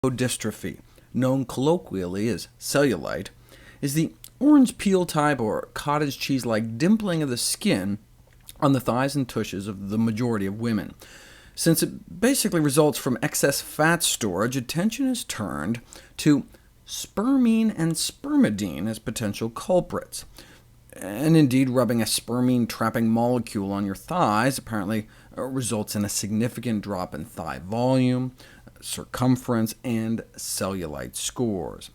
dystrophy, known colloquially as cellulite, is the orange peel type or cottage cheese-like dimpling of the skin on the thighs and tushes of the majority of women. Since it basically results from excess fat storage, attention is turned to spermine and spermidine as potential culprits. And indeed, rubbing a spermine-trapping molecule on your thighs apparently results in a significant drop in thigh volume, circumference, and cellulite scores.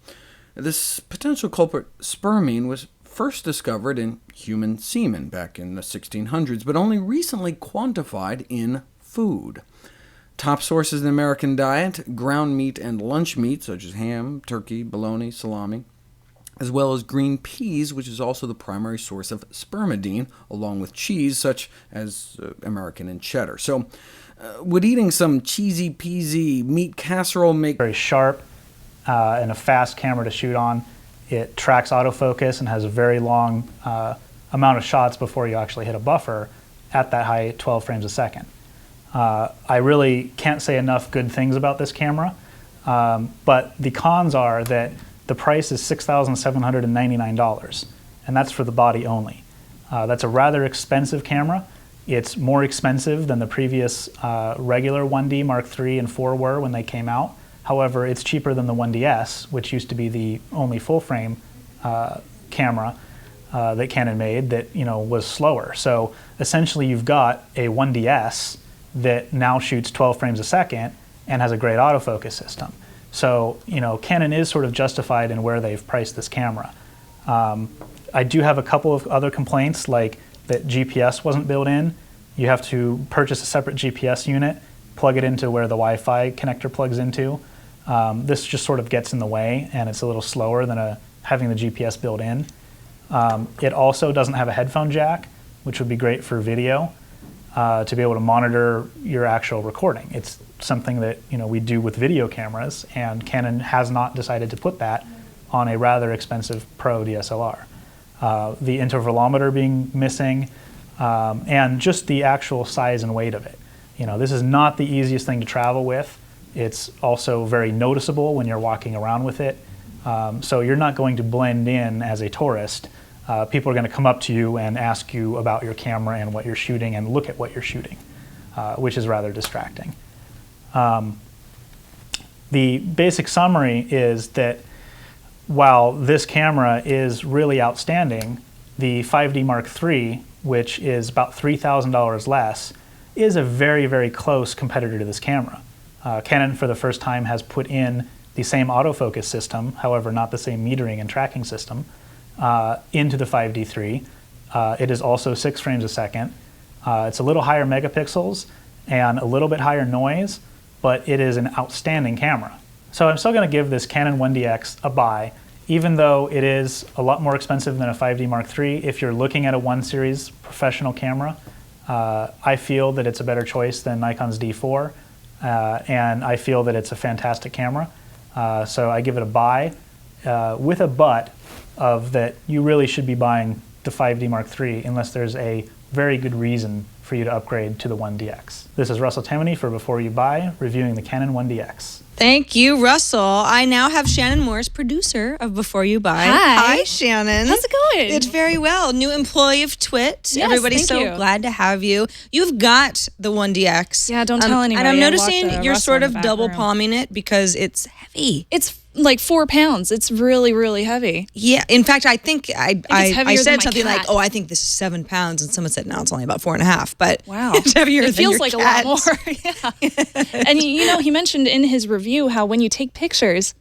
This potential culprit, spermine, was first discovered in human semen back in the 1600s, but only recently quantified in food. Top sources in the American diet: ground meat and lunch meat, such as ham, turkey, bologna, salami, as well as green peas, which is also the primary source of spermidine, along with cheese, such as American and cheddar. So, would eating some cheesy-peasy meat casserole make... Very sharp and a fast camera to shoot on. It tracks autofocus and has a very long amount of shots before you actually hit a buffer at that high 12 frames a second. I really can't say enough good things about this camera, but the cons are that the price is $6,799, and that's for the body only. That's a rather expensive camera. It's more expensive than the previous regular 1D Mark III and IV were when they came out. However, it's cheaper than the 1DS, which used to be the only full-frame camera that Canon made that was slower. So essentially you've got a 1DS that now shoots 12 frames a second and has a great autofocus system. So Canon is sort of justified in where they've priced this camera. I do have a couple of other complaints, like that GPS wasn't built in. You have to purchase a separate GPS unit, plug it into where the Wi-Fi connector plugs into. This just sort of gets in the way, and it's a little slower than having the GPS built in. It also doesn't have a headphone jack, which would be great for video, to be able to monitor your actual recording. It's something that we do with video cameras, and Canon has not decided to put that on a rather expensive Pro DSLR. The intervalometer being missing, and just the actual size and weight of it. This is not the easiest thing to travel with. It's also very noticeable when you're walking around with it. So you're not going to blend in as a tourist. People are going to come up to you and ask you about your camera and what you're shooting and look at what you're shooting, which is rather distracting. The basic summary is that while this camera is really outstanding, the 5D Mark III, which is about $3,000 less, is a very, very close competitor to this camera. Canon, for the first time, has put in the same autofocus system, however not the same metering and tracking system, into the 5D III. It is also 6 frames a second. It's a little higher megapixels and a little bit higher noise, but it is an outstanding camera. So I'm still going to give this Canon 1DX a buy, even though it is a lot more expensive than a 5D Mark III. If you're looking at a 1 series professional camera, I feel that it's a better choice than Nikon's D4, and I feel that it's a fantastic camera. So I give it a buy, with a but of that you really should be buying the 5D Mark III unless there's a very good reason for you to upgrade to the 1DX. This is Russell Tammany for Before You Buy, reviewing the Canon 1DX. Thank you, Russell. I now have Shannon Morris, producer of Before You Buy. Hi. Hi, Shannon. How's it going? It's very well. New employee of Twit. Yes, Everybody's thank so you. glad to have you. You've got the 1DX. Yeah, don't tell anybody. And I'm I noticing locked you're Russell sort in of the back double room. palming it because it's heavy. It's like 4 pounds. It's really, really heavy. Yeah. In fact, I think I heavier said than my something cat. like, "Oh, I think this is 7 pounds," and someone said, "No, it's only about 4.5." But Wow. it's heavier It than feels your like cat. a lot more. Yeah. And he mentioned in his review how when you take pictures,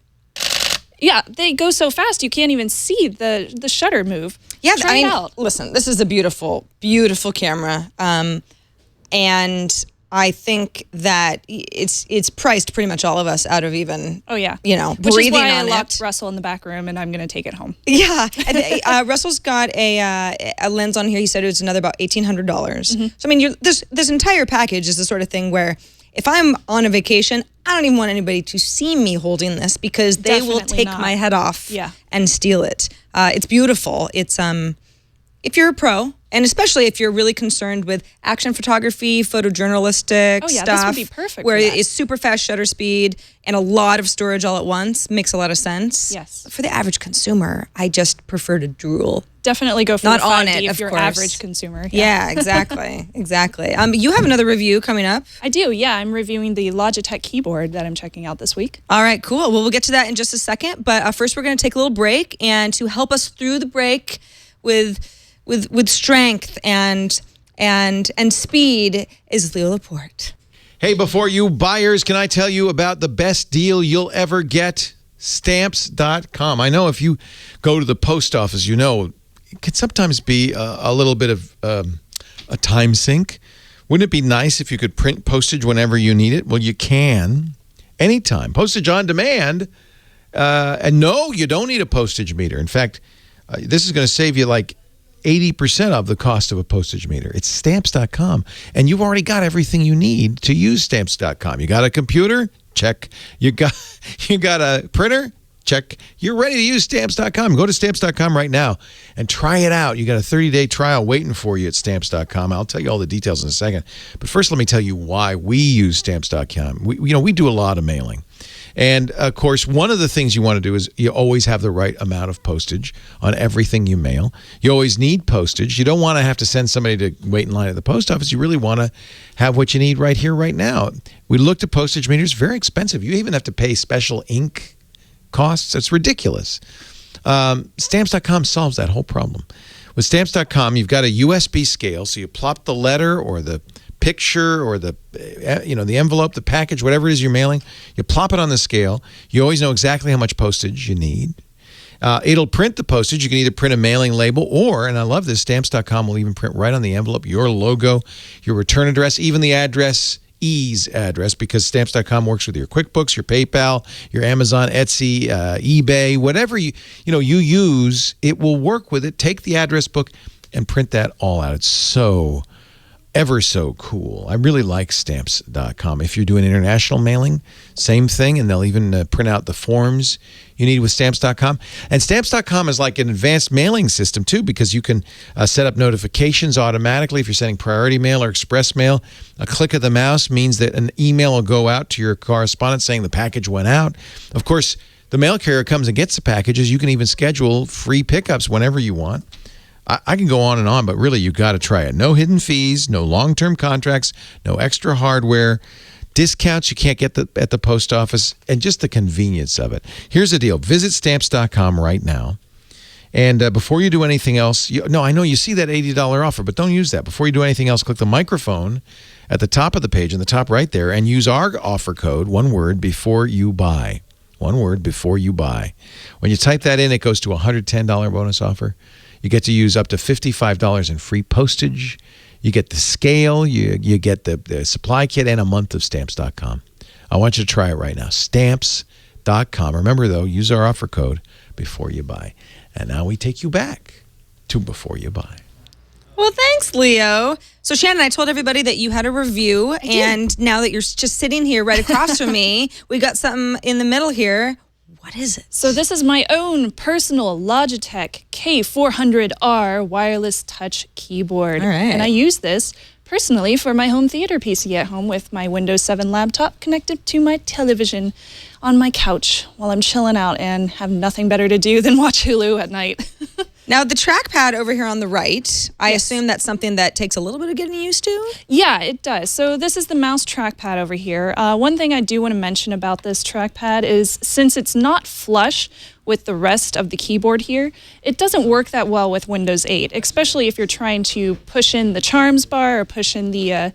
yeah, they go so fast you can't even see the shutter move. Yeah, Try it out. Listen, this is a beautiful, beautiful camera, and I think that it's priced pretty much all of us out of even. Oh yeah, Which which breathing is why I on locked it. Russell in the back room, and I'm going to take it home. Yeah, and, Russell's got a lens on here. He said it was another about $1,800. Mm-hmm. So I mean, this entire package is the sort of thing where if I'm on a vacation, I don't even want anybody to see me holding this because they will Definitely take not. my head off Yeah. and steal it. It's beautiful. if you're a pro, and especially if you're really concerned with action photography, photojournalistic Oh, yeah, stuff, this would be perfect where for that. it's super fast shutter speed and a lot of storage all at once, makes a lot of sense. Yes. For the average consumer, I just prefer to drool. Definitely go for Not the 5D on it, if of you're course. average consumer. Yeah, exactly. Exactly. You have another review coming up. I do, yeah. I'm reviewing the Logitech keyboard that I'm checking out this week. All right, cool. Well, we'll get to that in just a second. But first, we're going to take a little break. And to help us through the break with strength and speed is Leo Laporte. Hey, before you buyers, can I tell you about the best deal you'll ever get? Stamps.com. I know if you go to the post office, you know, it can sometimes be a little bit of a time sink. Wouldn't it be nice if you could print postage whenever you need it? Well, you can anytime. Postage on demand. And no, you don't need a postage meter. In fact, this is going to save you like 80% of the cost of a postage meter. It's Stamps.com. And you've already got everything you need to use Stamps.com. You got a computer? Check. You got a printer? Check. You're ready to use Stamps.com. Go to Stamps.com right now and try it out. You got a 30-day trial waiting for you at Stamps.com. I'll tell you all the details in a second. But first, let me tell you why we use Stamps.com. We do a lot of mailing. And, of course, one of the things you want to do is you always have the right amount of postage on everything you mail. You always need postage. You don't want to have to send somebody to wait in line at the post office. You really want to have what you need right here, right now. We looked at postage meters. Very expensive. You even have to pay special ink costs. It's ridiculous. Stamps.com solves that whole problem. With Stamps.com, you've got a USB scale, so you plop the letter or the picture or the envelope, the package, whatever it is you're mailing, you plop it on the scale. You always know exactly how much postage you need. It'll print the postage. You can either print a mailing label or, and I love this, Stamps.com will even print right on the envelope your logo, your return address, even the ease address, because Stamps.com works with your QuickBooks, your PayPal, your Amazon, Etsy, eBay, whatever you use, it will work with it. Take the address book and print that all out. It's ever so cool. I really like Stamps.com. If you're doing international mailing, same thing, and they'll even print out the forms you need with Stamps.com. And Stamps.com is like an advanced mailing system, too, because you can set up notifications automatically if you're sending priority mail or express mail. A click of the mouse means that an email will go out to your correspondent saying the package went out. Of course, the mail carrier comes and gets the packages. You can even schedule free pickups whenever you want. I can go on and on, but really, you've got to try it. No hidden fees, no long-term contracts, no extra hardware, discounts you can't get at the post office, and just the convenience of it. Here's the deal. Visit Stamps.com right now. And before you do anything else, I know you see that $80 offer, but don't use that. Before you do anything else, click the microphone at the top of the page, in the top right there, and use our offer code, one word, before you buy. One word, before you buy. When you type that in, it goes to a $110 bonus offer. You get to use up to $55 in free postage. You get the scale. You get the supply kit and a month of Stamps.com. I want you to try it right now. Stamps.com. Remember, though, use our offer code before you buy. And now we take you back to before you buy. Well, thanks, Leo. So, Shannon, I told everybody that you had a review, and now that you're just sitting here right across from me, we got something in the middle here. What is it? So this is my own personal Logitech K400R wireless touch keyboard. All right. And I use this personally for my home theater PC at home with my Windows 7 laptop connected to my television on my couch while I'm chilling out and have nothing better to do than watch Hulu at night. Now, the trackpad over here on the right, I assume that's something that takes a little bit of getting used to? Yeah, it does. So this is the mouse trackpad over here. One thing I do want to mention about this trackpad is since it's not flush with the rest of the keyboard here, it doesn't work that well with Windows 8, especially if you're trying to push in the charms bar or push in the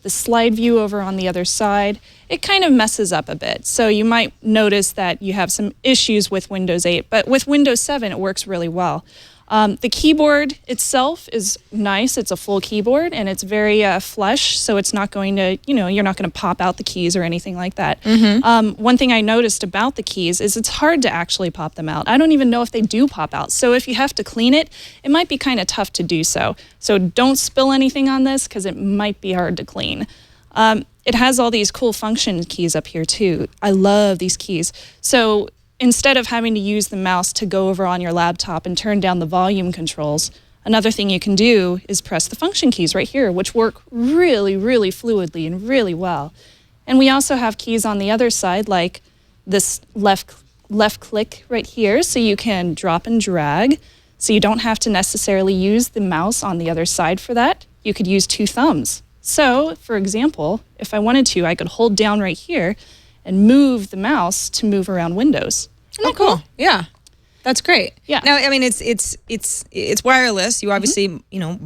slide view over on the other side. It kind of messes up a bit. So you might notice that you have some issues with Windows 8, but with Windows 7, it works really well. The keyboard itself is nice. It's a full keyboard and it's very flush, so it's not going to, you're not going to pop out the keys or anything like that. Mm-hmm. One thing I noticed about the keys is it's hard to actually pop them out. I don't even know if they do pop out. So if you have to clean it, it might be kind of tough to do so. So don't spill anything on this because it might be hard to clean. It has all these cool function keys up here too. I love these keys. So instead of having to use the mouse to go over on your laptop and turn down the volume controls, Another thing you can do is press the function keys right here, which work really, really fluidly and really well. And we also have keys on the other side, like this left click right here, so you can drop and drag. So you don't have to necessarily use the mouse on the other side for that. You could use 2 thumbs. So, for example, if I wanted to, I could hold down right here and move the mouse to move around windows. Isn't that cool? Yeah. That's great. Yeah. Now, I mean, it's wireless. You obviously,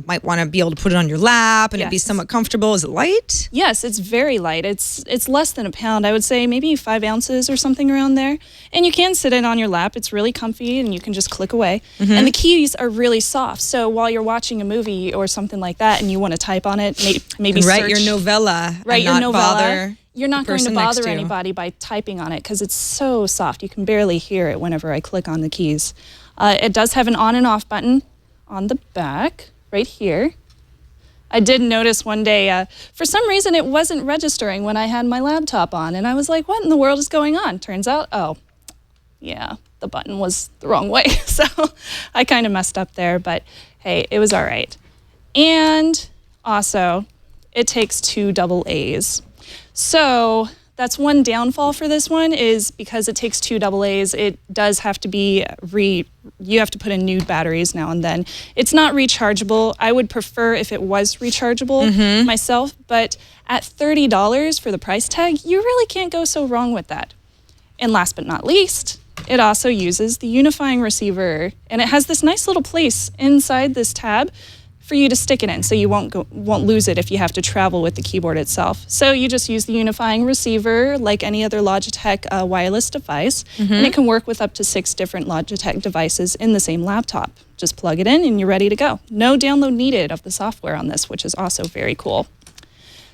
might want to be able to put it on your lap and it'd be Yes. somewhat comfortable. Is it light? Yes, it's very light. It's less than a pound. I would say maybe 5 ounces or something around there. And you can sit it on your lap. It's really comfy and you can just click away. And the keys are really soft. So while you're watching a movie or something like that and you want to type on it, maybe Write search. your novella. Write and your not novella. Bother You're not the going to person next bother to you. anybody by typing on it because it's so soft. You can barely hear it whenever I click on the keys. It does have an on and off button on the back right here. I did notice one day, for some reason, it wasn't registering when I had my laptop on. And I was like, what in the world is going on? Turns out, yeah, the button was the wrong way. So I kind of messed up there, but hey, it was all right. And also, it takes 2 AA's. So that's one downfall for this one is because it takes 2 AA's, it does have to be you have to put in new batteries now and then. It's not rechargeable. I would prefer if it was rechargeable myself, but at $30 for the price tag, you really can't go so wrong with that. And last but not least, it also uses the unifying receiver, and it has this nice little place inside this tab for you to stick it in, so you won't lose it if you have to travel with the keyboard itself. So you just use the unifying receiver like any other Logitech wireless device, and it can work with up to 6 different Logitech devices in the same laptop. Just plug it in and you're ready to go. No download needed of the software on this, which is also very cool.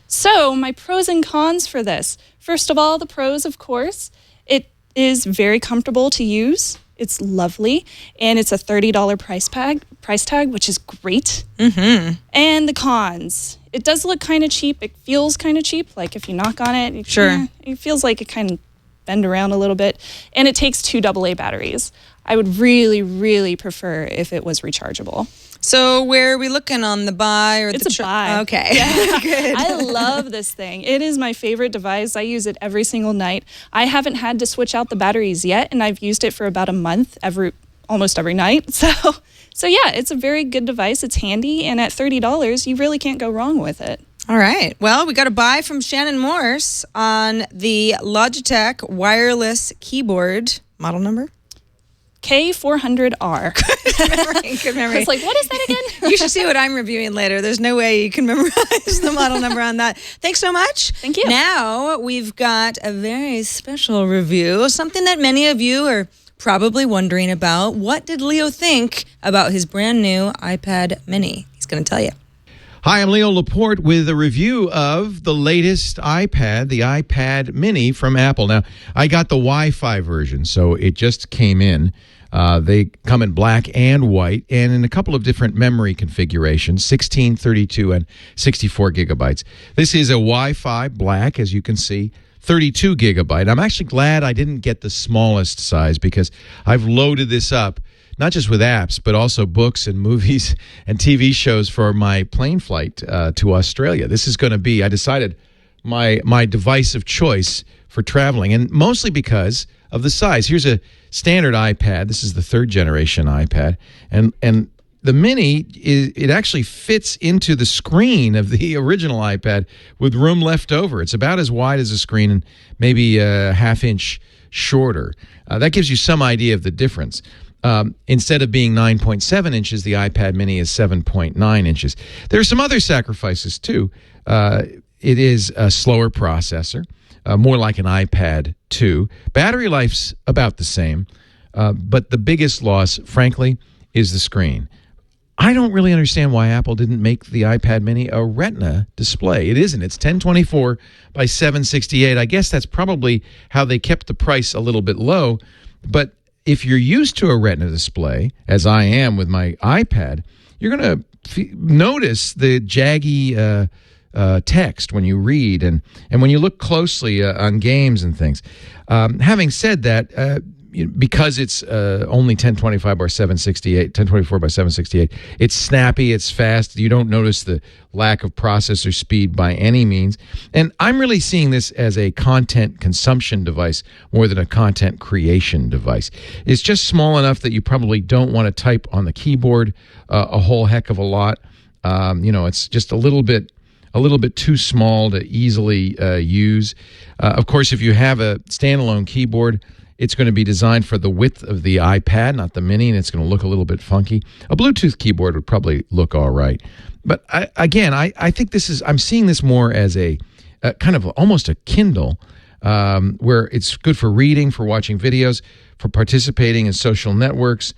So my pros and cons for this. First of all, the pros, of course, it is very comfortable to use. It's lovely, and it's a $30 price tag, which is great. And the cons. It does look kind of cheap. It feels kind of cheap. Like if you knock on it, it feels like it kind of bend around a little bit. And it takes 2 AA batteries. I would really, really prefer if it was rechargeable. So where are we looking on the buy or It's the a buy. Okay. Yeah. Good. I love this thing. It is my favorite device. I use it every single night. I haven't had to switch out the batteries yet, and I've used it for about a month almost every night. So yeah, it's a very good device. It's handy, and at $30, you really can't go wrong with it. All right. Well, we got a buy from Shannon Morse on the Logitech wireless keyboard. Model number? K400R. Good memory. I was like, what is that again? You should see what I'm reviewing later. There's no way you can memorize the model number on that. Thanks so much. Thank you. Now we've got a very special review, something that many of you are probably wondering about. What did Leo think about his brand new iPad mini? He's going to tell you. Hi, I'm Leo Laporte with a review of the latest iPad, the iPad mini from Apple. Now, I got the Wi-Fi version, so it just came in. They come in black and white and in a couple of different memory configurations, 16, 32, and 64 gigabytes. This is a Wi-Fi black, as you can see, 32 gigabyte. I'm actually glad I didn't get the smallest size because I've loaded this up, not just with apps, but also books and movies and TV shows for my plane flight to Australia. This is going to be, I decided, my device of choice for traveling, and mostly because of the size. Here's a standard iPad. This is the 3rd generation iPad, and the mini it actually fits into the screen of the original iPad with room left over. It's about as wide as a screen and maybe a half-inch shorter. That gives you some idea of the difference. Instead of being 9.7 inches, the iPad mini is 7.9 inches. There are some other sacrifices, too. It is a slower processor, more like an iPad 2. Battery life's about the same, but the biggest loss, frankly, is the screen. I don't really understand why Apple didn't make the iPad mini a Retina display. It isn't. It's 1024 by 768. I guess that's probably how they kept the price a little bit low, but if you're used to a Retina display, as I am with my iPad, you're going to notice the jaggy text when you read and when you look closely on games and things. Having said that, because it's only 1025 by 768, 1024 by 768, it's snappy, it's fast. You don't notice the lack of processor speed by any means. And I'm really seeing this as a content consumption device more than a content creation device. It's just small enough that you probably don't want to type on the keyboard a whole heck of a lot. It's just a little bit too small to easily use. Of course, if you have a standalone keyboard, it's going to be designed for the width of the iPad, not the mini, and it's going to look a little bit funky. A Bluetooth keyboard would probably look all right. But I think I'm seeing this more as a kind of almost a Kindle, where it's good for reading, for watching videos, for participating in social networks,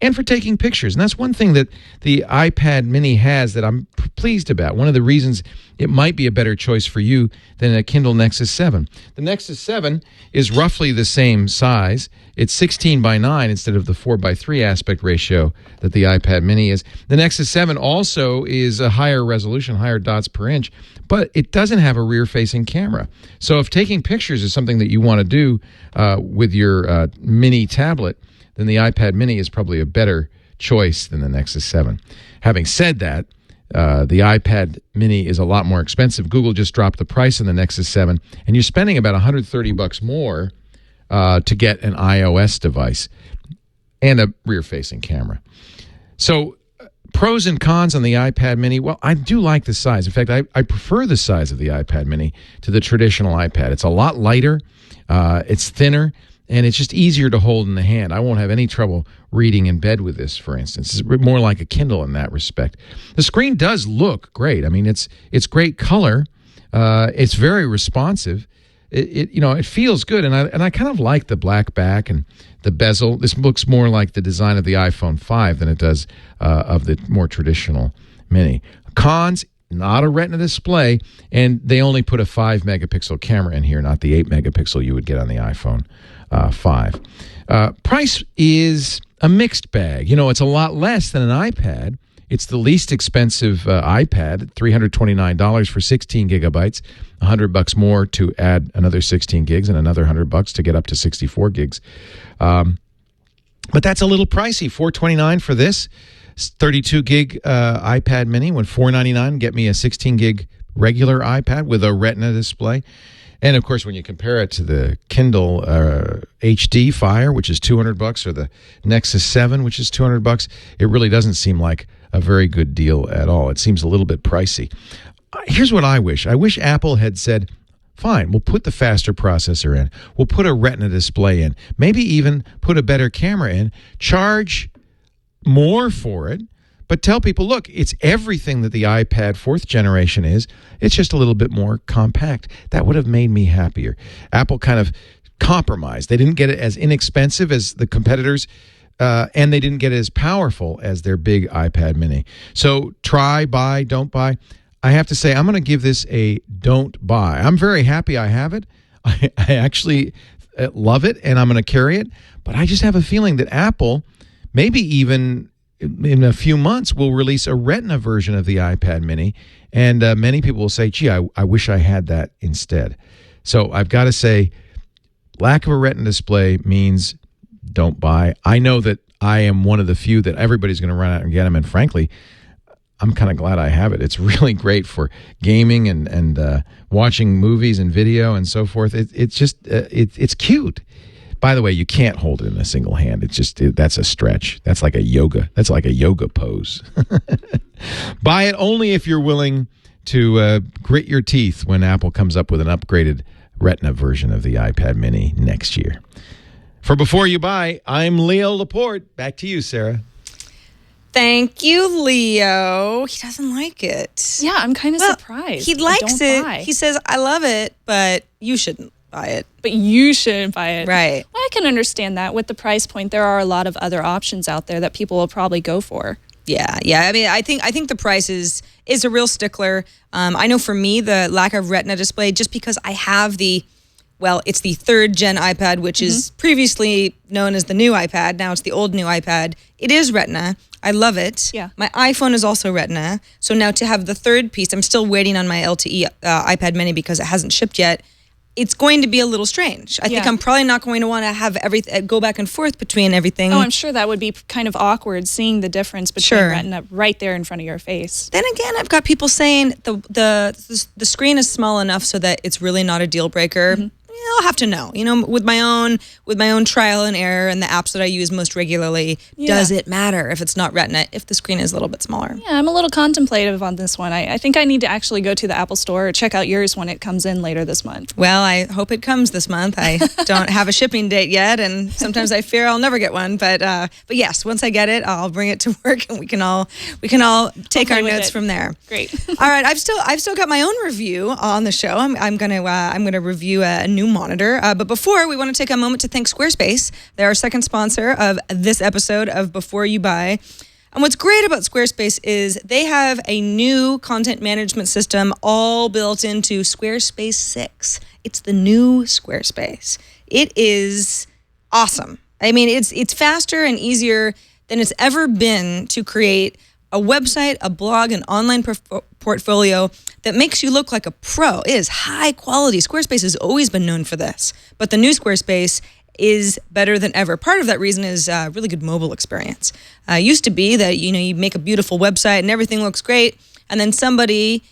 and for taking pictures. And that's one thing that the iPad mini has that I'm pleased about. One of the reasons it might be a better choice for you than a Kindle Nexus 7. The Nexus 7 is roughly the same size. It's 16 by 9 instead of the 4 by 3 aspect ratio that the iPad mini is. The Nexus 7 also is a higher resolution, higher dots per inch, but it doesn't have a rear-facing camera. So if taking pictures is something that you want to do with your mini tablet, then the iPad mini is probably a better choice than the Nexus 7. Having said that, the iPad mini is a lot more expensive. Google just dropped the price on the Nexus 7, and you're spending about $130 more to get an iOS device and a rear-facing camera. So pros and cons on the iPad mini. Well, I do like the size. In fact, I prefer the size of the iPad mini to the traditional iPad. It's a lot lighter. It's thinner. And it's just easier to hold in the hand. I won't have any trouble reading in bed with this, for instance. It's more like a Kindle in that respect. The screen does look great. I mean, it's great color. It's very responsive. It feels good, and I kind of like the black back and the bezel. This looks more like the design of the iPhone 5 than it does of the more traditional Mini. Cons: not a Retina display, and they only put a 5-megapixel camera in here, not the 8-megapixel you would get on the iPhone 5. Price is a mixed bag. It's a lot less than an iPad. It's the least expensive iPad, $329 for 16 gigabytes, $100 more to add another 16 gigs, and another $100 to get up to 64 gigs. But that's a little pricey. $429 for this 32 gig iPad Mini, when $499 get me a 16 gig regular iPad with a Retina display. And of course, when you compare it to the Kindle HD Fire, which is $200, or the Nexus 7, which is $200, it really doesn't seem like a very good deal at all. It seems a little bit pricey. Here's what I wish. I wish Apple had said, fine, we'll put the faster processor in. We'll put a Retina display in. Maybe even put a better camera in. Charge more for it. But tell people, look, it's everything that the iPad 4th generation is. It's just a little bit more compact. That would have made me happier. Apple kind of compromised. They didn't get it as inexpensive as the competitors, and they didn't get it as powerful as their big iPad mini. So try, buy, don't buy. I have to say, I'm going to give this a don't buy. I'm very happy I have it. I actually love it, and I'm going to carry it. But I just have a feeling that Apple, maybe even in a few months, will release a Retina version of the iPad mini, and many people will say, gee, I wish I had that instead. So I've got to say, lack of a Retina display means don't buy. I know that I am one of the few that everybody's going to run out and get them, and frankly, I'm kind of glad I have it. It's really great for gaming and watching movies and video and so forth. It's cute. By the way, you can't hold it in a single hand. That's a stretch. That's like a yoga pose. Buy it only if you're willing to grit your teeth when Apple comes up with an upgraded Retina version of the iPad mini next year. For Before You Buy, I'm Leo Laporte. Back to you, Sarah. Thank you, Leo. He doesn't like it. Yeah, I'm kind of surprised. He likes Don't it. buy. He says, I love it, but you shouldn't buy it. But you shouldn't buy it. Right. Well, I can understand that. With the price point, there are a lot of other options out there that people will probably go for. Yeah. I mean, I think the price is a real stickler. I know for me, the lack of Retina display, just because I have it's the 3rd gen iPad, which is previously known as the new iPad. Now it's the old new iPad. It is Retina. I love it. Yeah. My iPhone is also Retina. So now to have the 3rd piece, I'm still waiting on my LTE iPad mini because it hasn't shipped yet. it's going to be a little strange. I think I'm probably not going to want to have everything go back and forth between everything. Oh, I'm sure that would be kind of awkward seeing the difference between retina right there in front of your face. Then again, I've got people saying the screen is small enough so that it's really not a deal breaker. I'll have to know. With my own trial and error and the apps that I use most regularly, does it matter if it's not Retina, if the screen is a little bit smaller? Yeah, I'm a little contemplative on this one. I think I need to actually go to the Apple Store or check out yours when it comes in later this month. Well, I hope it comes this month. I don't have a shipping date yet, and sometimes I fear I'll never get one. But yes, once I get it, I'll bring it to work, and we can all take our notes from there. Great. All right, I've still got my own review on the show. I'm gonna review a new monitor. But before, we want to take a moment to thank Squarespace. They're our second sponsor of this episode of Before You Buy. And what's great about Squarespace is they have a new content management system all built into Squarespace 6. It's the new Squarespace. It is awesome. I mean, it's faster and easier than it's ever been to create a website, a blog, an online portfolio that makes you look like a pro. It is high quality. Squarespace has always been known for this, but the new Squarespace is better than ever. Part of that reason is a really good mobile experience. Used to be that you make a beautiful website and everything looks great, and then somebody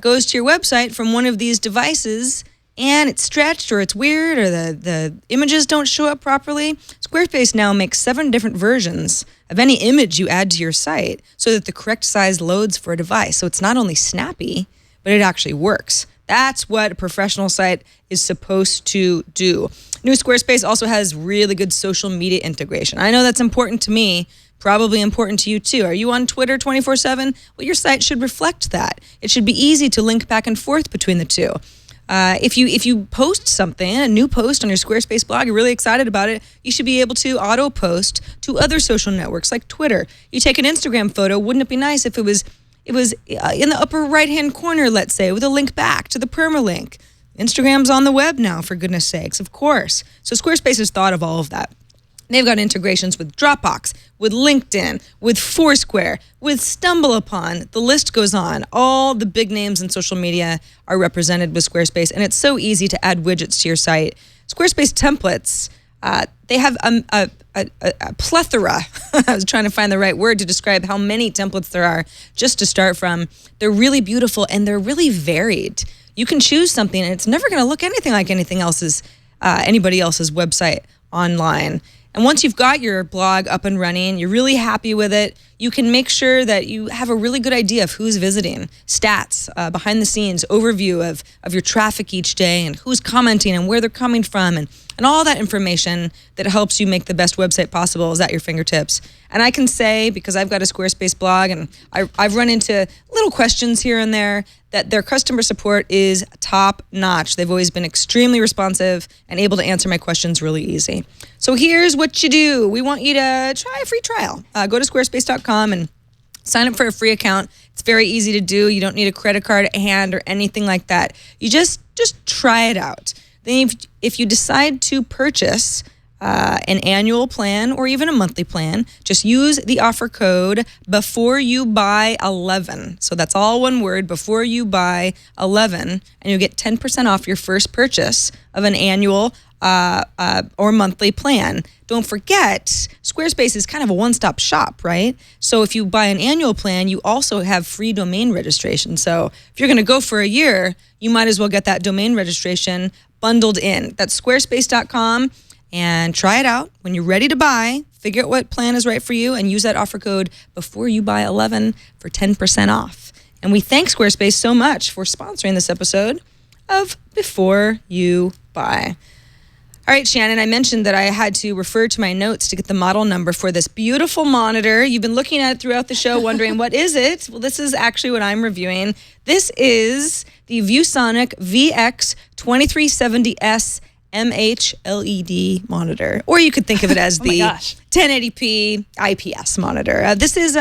goes to your website from one of these devices and it's stretched or it's weird or the images don't show up properly. Squarespace now makes 7 different versions of any image you add to your site so that the correct size loads for a device. So it's not only snappy, but it actually works. That's what a professional site is supposed to do. New Squarespace also has really good social media integration. I know that's important to me, probably important to you too. Are you on Twitter 24/7? Well, your site should reflect that. It should be easy to link back and forth between the two. If you post something, a new post on your Squarespace blog, you're really excited about it, you should be able to auto post to other social networks like Twitter. You take an Instagram photo, wouldn't it be nice if it was in the upper right-hand corner, let's say, with a link back to the permalink? Instagram's on the web now, for goodness sakes, of course. So Squarespace has thought of all of that. They've got integrations with Dropbox, with LinkedIn, with Foursquare, with StumbleUpon. The list goes on. All the big names in social media are represented with Squarespace, and it's so easy to add widgets to your site. Squarespace templates, they have a plethora. I was trying to find the right word to describe how many templates there are just to start from. They're really beautiful, and they're really varied. You can choose something, and it's never going to look anything like anybody else's website online. And once you've got your blog up and running, you're really happy with it, you can make sure that you have a really good idea of who's visiting, stats, behind the scenes, overview of your traffic each day and who's commenting and where they're coming from, and all that information that helps you make the best website possible is at your fingertips. And I can say, because I've got a Squarespace blog and I've run into little questions here and there, that their customer support is top notch. They've always been extremely responsive and able to answer my questions really easy. So here's what you do. We want you to try a free trial. Go to squarespace.com and sign up for a free account. It's very easy to do. You don't need a credit card at hand or anything like that. You just try it out. Then if you decide to purchase an annual plan or even a monthly plan, just use the offer code before you buy 11. So that's all one word, before you buy 11, and you'll get 10% off your first purchase of an annual or monthly plan. Don't forget, Squarespace is kind of a one-stop shop, right? So if you buy an annual plan, you also have free domain registration. So if you're going to go for a year, you might as well get that domain registration bundled in. That's squarespace.com, and try it out. When you're ready to buy, figure out what plan is right for you and use that offer code before you buy 11 for 10% off. And we thank Squarespace so much for sponsoring this episode of Before You Buy. All right, Shannon, I mentioned that I had to refer to my notes to get the model number for this beautiful monitor. You've been looking at it throughout the show wondering, what is it? Well, this is actually what I'm reviewing. This is the ViewSonic VX2370S MH-LED monitor, or you could think of it as the 1080p IPS monitor. This is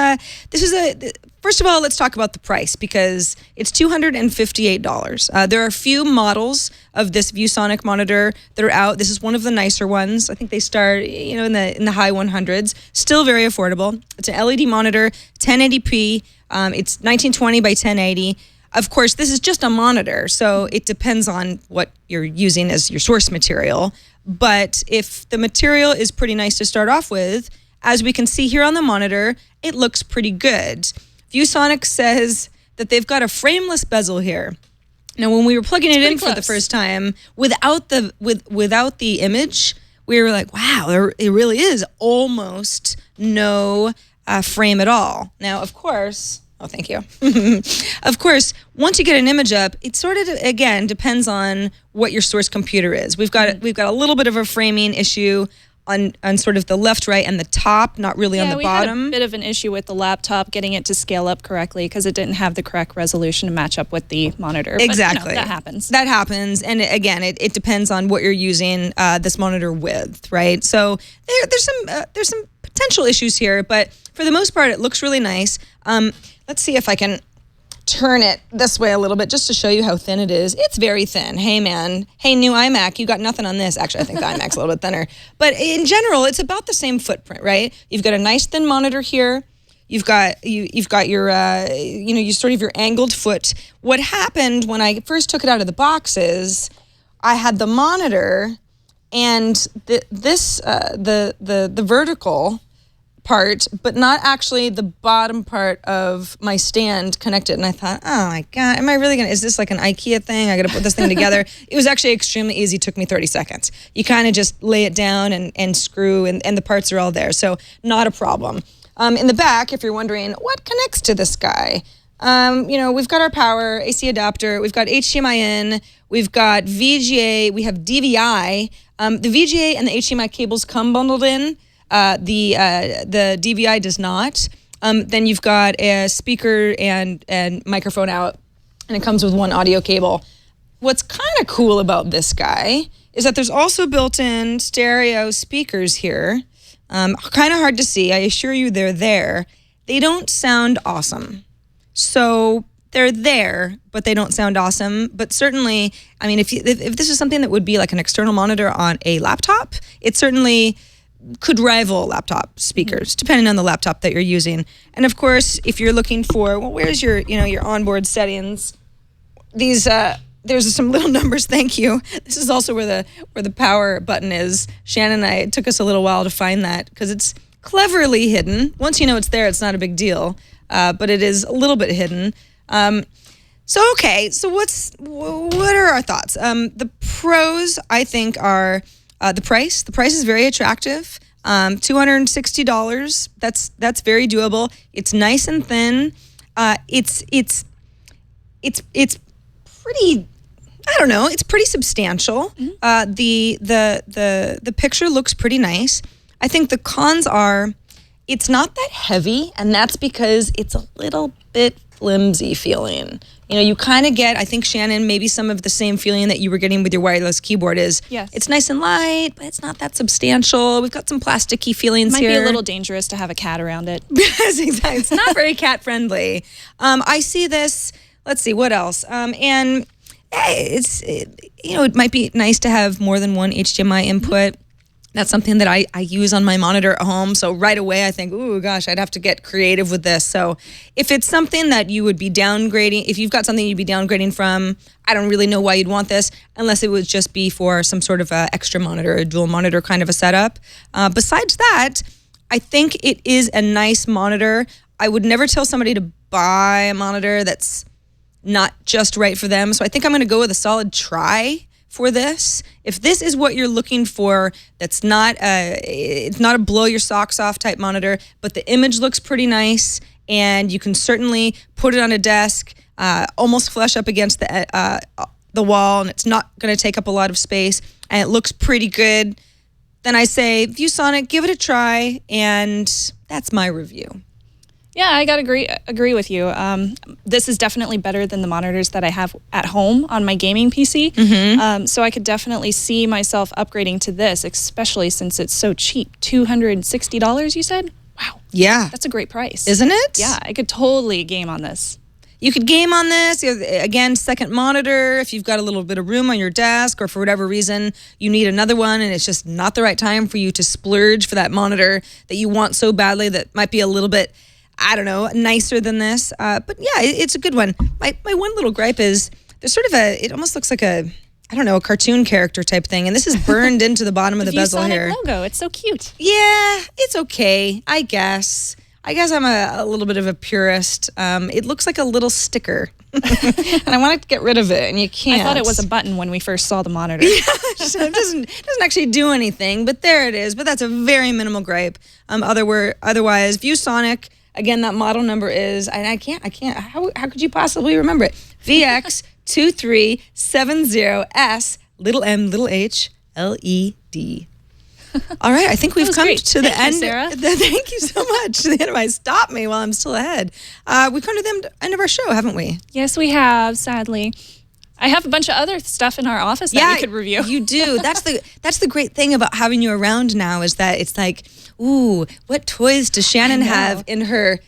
first of all, let's talk about the price, because it's $258. There are a few models of this ViewSonic monitor that are out. This is one of the nicer ones. I think they start, in the high 100s. Still very affordable. It's an LED monitor, 1080p. It's 1920 by 1080. Of course, this is just a monitor, so it depends on what you're using as your source material. But if the material is pretty nice to start off with, as we can see here on the monitor, it looks pretty good. ViewSonic says that they've got a frameless bezel here. Now, when we were plugging it in for the first time, without the image, we were like, wow, it really is almost no frame at all. Now, of course, oh, thank you. Of course, once you get an image up, it sort of, again, depends on what your source computer is. We've got a little bit of a framing issue on sort of the left, right, and the top, not really on the bottom. We had a bit of an issue with the laptop getting it to scale up correctly because it didn't have the correct resolution to match up with the monitor. Exactly. But, that happens. That happens. And again, it depends on what you're using this monitor with, right? So there's some potential issues here, but for the most part, it looks really nice. Let's see if I can turn it this way a little bit just to show you how thin it is. It's very thin. Hey, man. Hey, new iMac, you got nothing on this. Actually, I think the iMac's a little bit thinner. But in general, it's about the same footprint, right? You've got a nice thin monitor here. You've got your you sort of your angled foot. What happened when I first took it out of the box is I had the monitor and the vertical part, but not actually the bottom part of my stand connected. And I thought, oh my God, am I really is this like an IKEA thing? I got to put this thing together. It was actually extremely easy. It took me 30 seconds. You kind of just lay it down and screw and the parts are all there. So not a problem. In the back, if you're wondering what connects to this guy, we've got our power, AC adapter, we've got HDMI in, we've got VGA, we have DVI. The VGA and the HDMI cables come bundled in. The DVI does not. Then you've got a speaker and microphone out, and it comes with one audio cable. What's kind of cool about this guy is that there's also built-in stereo speakers here. Kind of hard to see. I assure you they're there. They don't sound awesome. So they're there, but they don't sound awesome. But certainly, I mean, if this is something that would be like an external monitor on a laptop, it certainly could rival laptop speakers, depending on the laptop that you're using. And of course, if you're looking for, well, where's your onboard settings? These, there's some little numbers. Thank you. This is also where the power button is. Shannon and I, it took us a little while to find that because it's cleverly hidden. Once you know it's there, it's not a big deal, but it is a little bit hidden. So what are our thoughts? The pros, I think, are the price. The price is very attractive. $260. That's very doable. It's nice and thin. It's pretty. I don't know. It's pretty substantial. Mm-hmm. The picture looks pretty nice. I think the cons are it's not that heavy, and that's because it's a little bit flimsy feeling. You kind of get, I think, Shannon, maybe some of the same feeling that you were getting with your wireless keyboard is, yes, it's nice and light, but it's not that substantial. We've got some plasticky feelings here. Might be a little dangerous to have a cat around it. Yes, exactly. It's not very cat friendly. I see this, let's see, what else? And it might be nice to have more than one HDMI input. That's something that I use on my monitor at home. So right away I think, ooh, gosh, I'd have to get creative with this. So if it's something that you would be downgrading, if you've got something you'd be downgrading from, I don't really know why you'd want this unless it would just be for some sort of a extra monitor, a dual monitor kind of a setup. Besides that, I think it is a nice monitor. I would never tell somebody to buy a monitor that's not just right for them. So I think I'm going to go with a solid try for this. If this is what you're looking for, that's not it's not a blow your socks off type monitor, but the image looks pretty nice, and you can certainly put it on a desk, almost flush up against the wall, and it's not going to take up a lot of space, and it looks pretty good, then I say ViewSonic, give it a try, and that's my review. Yeah, I gotta agree with you. This is definitely better than the monitors that I have at home on my gaming PC. Mm-hmm. So I could definitely see myself upgrading to this, especially since it's so cheap. $260, you said? Wow. Yeah. That's a great price. Isn't it? Yeah, I could totally game on this. You could game on this. Again, second monitor, if you've got a little bit of room on your desk or for whatever reason you need another one and it's just not the right time for you to splurge for that monitor that you want so badly that might be a little bit I don't know, nicer than this. But yeah, it's a good one. My one little gripe is there's sort of it almost looks like a cartoon character type thing. And this is burned into the bottom of the bezel ViewSonic here. logo. It's so cute. Yeah, it's okay, I guess. I'm a little bit of a purist. It looks like a little sticker. And I want to get rid of it, and you can't. I thought it was a button when we first saw the monitor. So it doesn't actually do anything, but there it is. But that's a very minimal gripe. Otherwise, ViewSonic, again, that model number is, and I can't. How could you possibly remember it? VX2370S little m little h LED. All right, I think we've come great. to the Thank end. you, Sarah. Thank you so much. The end of my stop me while I'm still ahead. We've come to the end of our show, haven't we? Yes, we have, sadly. I have a bunch of other stuff in our office that we could review. You do. That's the great thing about having you around now is that it's like, ooh, what toys does Shannon have in her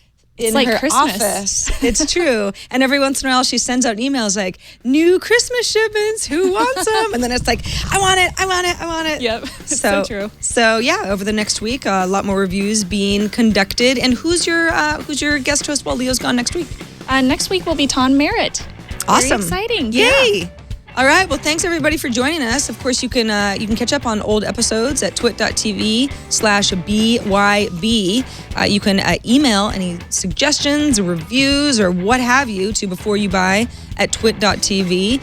like her Christmas. office? It's true. And every once in a while she sends out emails like, new Christmas shipments, who wants them? And then it's like, I want it. Yep, it's so true. So yeah, over the next week, a lot more reviews being conducted. And who's your guest host while Leo's gone next week? Next week will be Ton Merritt. Awesome. Very exciting. Yay. Yeah. All right. Well, thanks everybody for joining us. Of course, you can catch up on old episodes at twit.tv/BYB. You can email any suggestions or reviews or what have you to beforeyoubuy@twit.tv.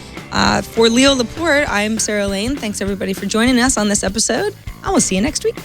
For Leo Laporte, I'm Sarah Lane. Thanks everybody for joining us on this episode. I will see you next week.